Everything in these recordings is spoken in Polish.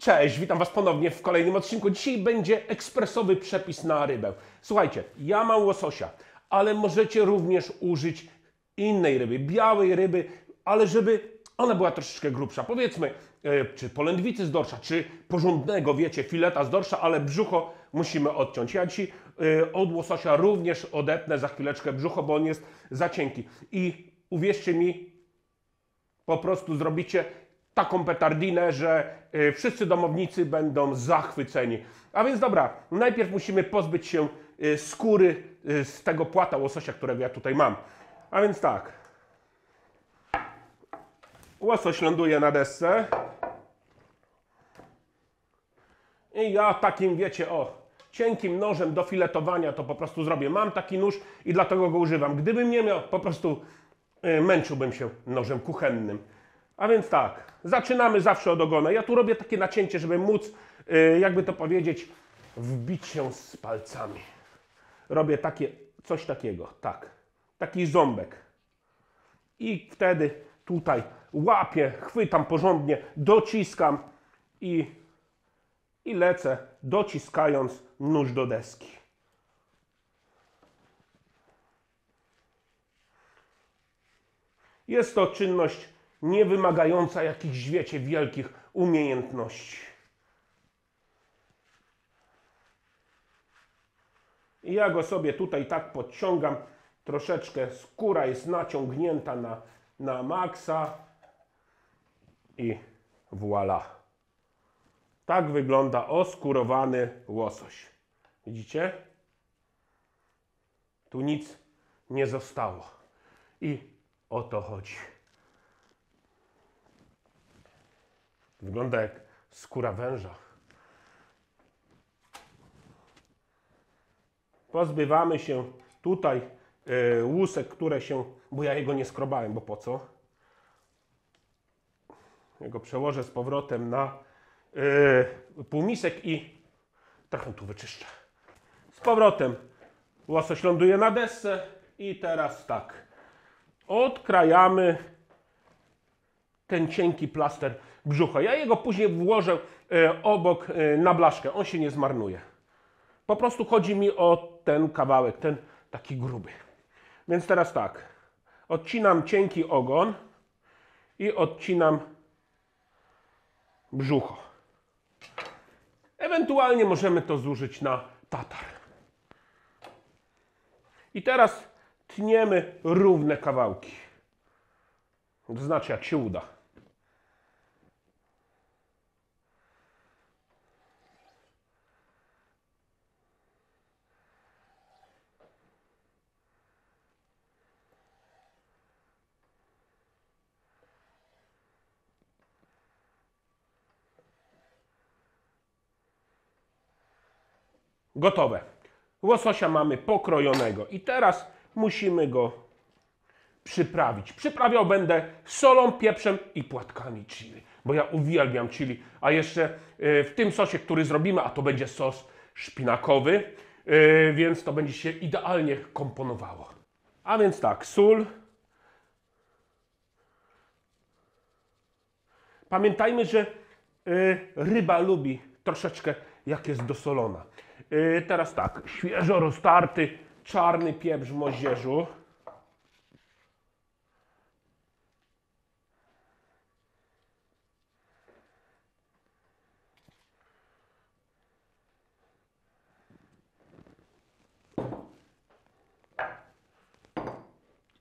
Cześć, witam Was ponownie w kolejnym odcinku. Dzisiaj będzie ekspresowy przepis na rybę. Słuchajcie, ja mam łososia, ale możecie również użyć innej ryby, białej ryby, ale żeby ona była troszeczkę grubsza. Powiedzmy, czy polędwicy z dorsza, czy porządnego, wiecie, fileta z dorsza, ale brzucho musimy odciąć. Ja dzisiaj od łososia również odetnę za chwileczkę brzucho, bo on jest za cienki. I uwierzcie mi, po prostu zrobicie taką petardinę, że wszyscy domownicy będą zachwyceni. A więc dobra, najpierw musimy pozbyć się skóry z tego płata łososia, którego ja tutaj mam. A więc tak. Łosoś ląduje na desce. I ja takim, wiecie, cienkim nożem do filetowania to po prostu zrobię. Mam taki nóż i dlatego go używam. Gdybym nie miał, po prostu męczyłbym się nożem kuchennym. A więc tak, zaczynamy zawsze od ogona. Ja tu robię takie nacięcie, żeby móc, jakby to powiedzieć, wbić się z palcami. Robię coś takiego, tak. Taki ząbek. I wtedy tutaj łapię, chwytam porządnie, dociskam i lecę, dociskając nóż do deski. Jest to czynność nie wymagająca jakichś, wiecie, wielkich umiejętności. I ja go sobie tutaj tak podciągam, troszeczkę skóra jest naciągnięta na maksa i voilà. Tak wygląda oskurowany łosoś. Widzicie? Tu nic nie zostało. I o to chodzi. Wygląda jak skóra węża. Pozbywamy się tutaj łusek, które się... Bo ja jego nie skrobałem, bo po co? Ja go przełożę z powrotem na półmisek i trochę tu wyczyszczę. Z powrotem łosoś ląduje na desce i teraz tak. Odkrajamy ten cienki plaster brzucha. Ja jego później włożę obok na blaszkę. On się nie zmarnuje. Po prostu chodzi mi o ten kawałek, ten taki gruby. Więc teraz tak. Odcinam cienki ogon i odcinam brzucho. Ewentualnie możemy to zużyć na tatar. I teraz tniemy równe kawałki. To znaczy, jak się uda. Gotowe. Łososia mamy pokrojonego i teraz musimy go przyprawić. Przyprawiał będę solą, pieprzem i płatkami chili, bo ja uwielbiam chili. A jeszcze w tym sosie, który zrobimy, a to będzie sos szpinakowy, więc to będzie się idealnie komponowało. A więc tak, sól. Pamiętajmy, że ryba lubi troszeczkę, jak jest dosolona. Teraz tak, świeżo roztarty czarny pieprz w moździerzu.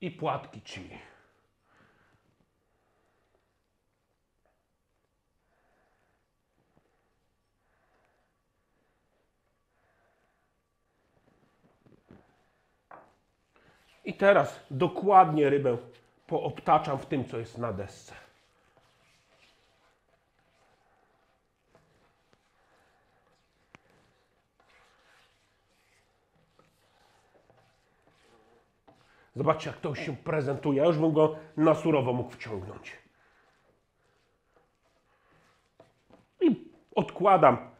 I płatki chili. I teraz dokładnie rybę poobtaczam w tym, co jest na desce. Zobaczcie, jak to się prezentuje. Ja już bym go na surowo mógł wciągnąć. I odkładam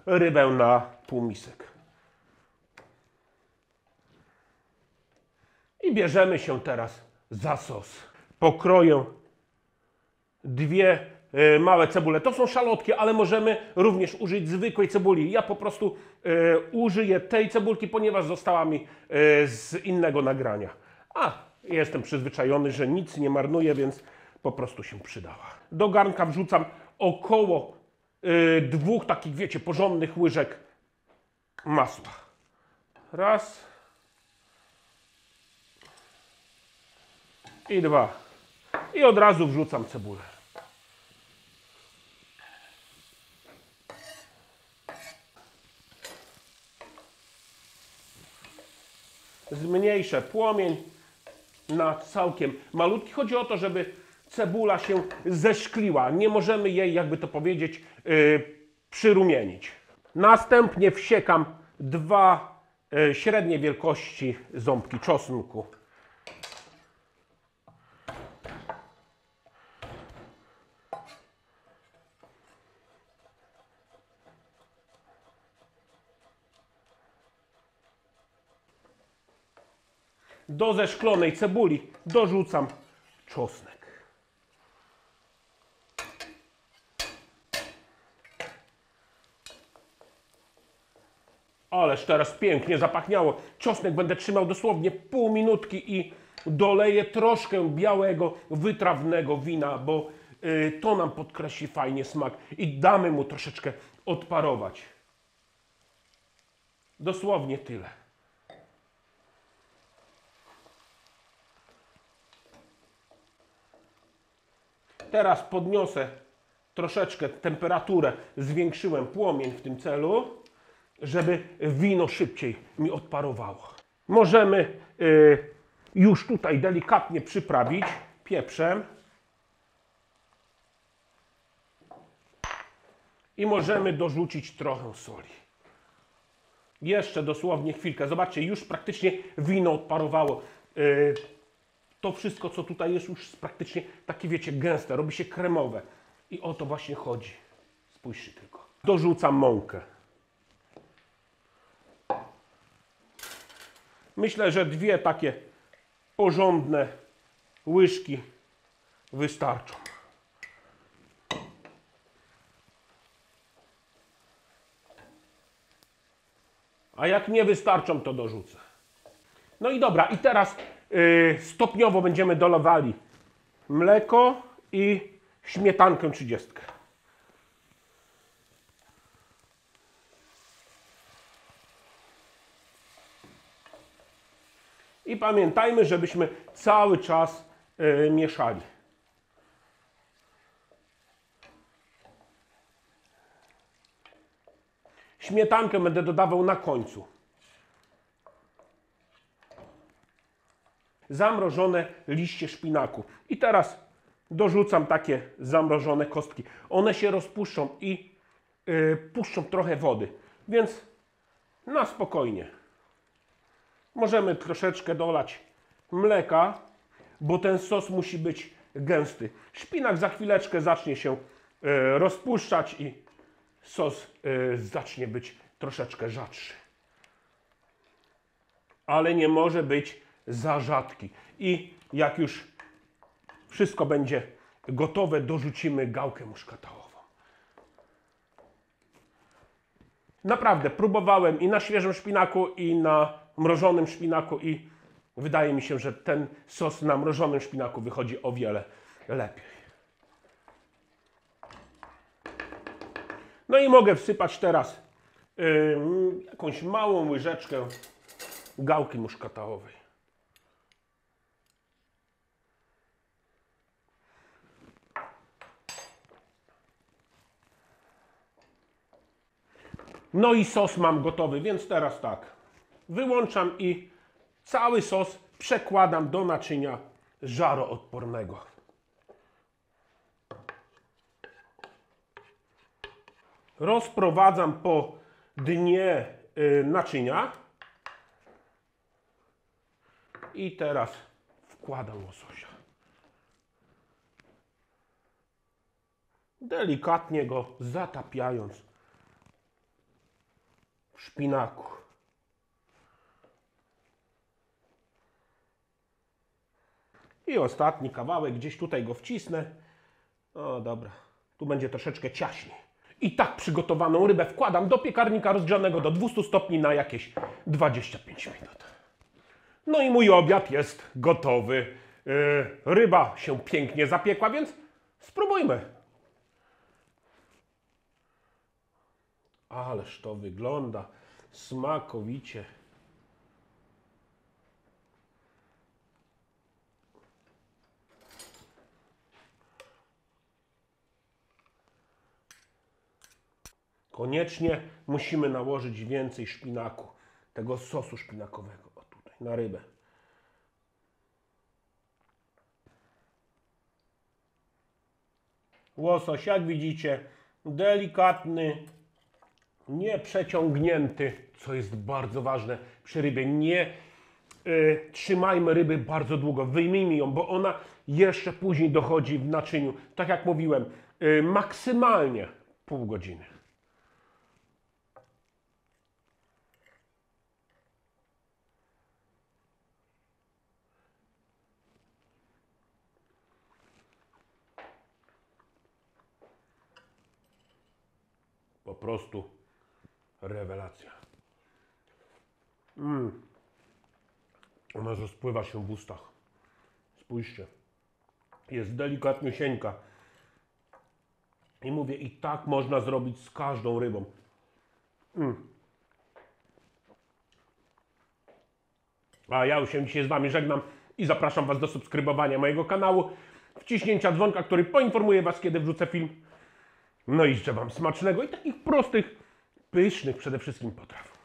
rybę na półmisek. I bierzemy się teraz za sos. Pokroję 2 małe cebule. To są szalotki, ale możemy również użyć zwykłej cebuli. Ja po prostu użyję tej cebulki, ponieważ została mi z innego nagrania. A, jestem przyzwyczajony, że nic nie marnuję, więc po prostu się przydała. Do garnka wrzucam około 2 takich, wiecie, porządnych łyżek masła. Raz. I 2. I od razu wrzucam cebulę. Zmniejszę płomień na całkiem malutki. Chodzi o to, żeby cebula się zeszkliła. Nie możemy jej, jakby to powiedzieć, przyrumienić. Następnie wsiekam 2 średniej wielkości ząbki czosnku. Do zeszklonej cebuli dorzucam czosnek. Ależ teraz pięknie zapachniało. Czosnek będę trzymał dosłownie pół minutki i doleję troszkę białego, wytrawnego wina, bo to nam podkreśli fajnie smak i damy mu troszeczkę odparować. Dosłownie tyle. Teraz podniosę troszeczkę temperaturę, zwiększyłem płomień w tym celu, żeby wino szybciej mi odparowało. Możemy już tutaj delikatnie przyprawić pieprzem i możemy dorzucić trochę soli. Jeszcze dosłownie chwilkę. Zobaczcie, już praktycznie wino odparowało. To wszystko, co tutaj jest, już praktycznie takie, wiecie, gęste, robi się kremowe. I o to właśnie chodzi. Spójrzcie tylko. Dorzucam mąkę. Myślę, że 2 takie porządne łyżki wystarczą. A jak nie wystarczą, to dorzucę. No i dobra, i teraz stopniowo będziemy dolewali mleko i śmietankę 30. I pamiętajmy, żebyśmy cały czas mieszali. Śmietankę będę dodawał na końcu. Zamrożone liście szpinaku. I teraz dorzucam takie zamrożone kostki. One się rozpuszczą i puszczą trochę wody, więc na spokojnie. Możemy troszeczkę dolać mleka, bo ten sos musi być gęsty. Szpinak za chwileczkę zacznie się rozpuszczać i sos zacznie być troszeczkę rzadszy. Ale nie może być za rzadki. I jak już wszystko będzie gotowe, dorzucimy gałkę muszkatałową. Naprawdę, próbowałem i na świeżym szpinaku, i na mrożonym szpinaku i wydaje mi się, że ten sos na mrożonym szpinaku wychodzi o wiele lepiej. No i mogę wsypać teraz jakąś małą łyżeczkę gałki muszkatałowej. No i sos mam gotowy, więc teraz tak. Wyłączam i cały sos przekładam do naczynia żaroodpornego. Rozprowadzam po dnie naczynia i teraz wkładam łososia. Delikatnie go zatapiając w szpinaku. I ostatni kawałek, gdzieś tutaj go wcisnę. O, dobra. Tu będzie troszeczkę ciaśniej. I tak przygotowaną rybę wkładam do piekarnika rozgrzanego do 200 stopni na jakieś 25 minut. No i mój obiad jest gotowy. Ryba się pięknie zapiekła, więc spróbujmy. Ależ to wygląda smakowicie. Koniecznie musimy nałożyć więcej szpinaku, tego sosu szpinakowego, o tutaj, na rybę. Łosoś, jak widzicie, delikatny, nie przeciągnięty, co jest bardzo ważne przy rybie. Nie trzymajmy ryby bardzo długo, wyjmijmy ją, bo ona jeszcze później dochodzi w naczyniu. Tak jak mówiłem, maksymalnie pół godziny. Po prostu rewelacja. Ona rozpływa się w ustach. Spójrzcie. Jest delikatniusieńka. I mówię, i tak można zrobić z każdą rybą. A ja już się dzisiaj z Wami żegnam i zapraszam Was do subskrybowania mojego kanału, wciśnięcia dzwonka, który poinformuje Was, kiedy wrzucę film. No i życzę Wam smacznego i takich prostych, pysznych przede wszystkim potraw.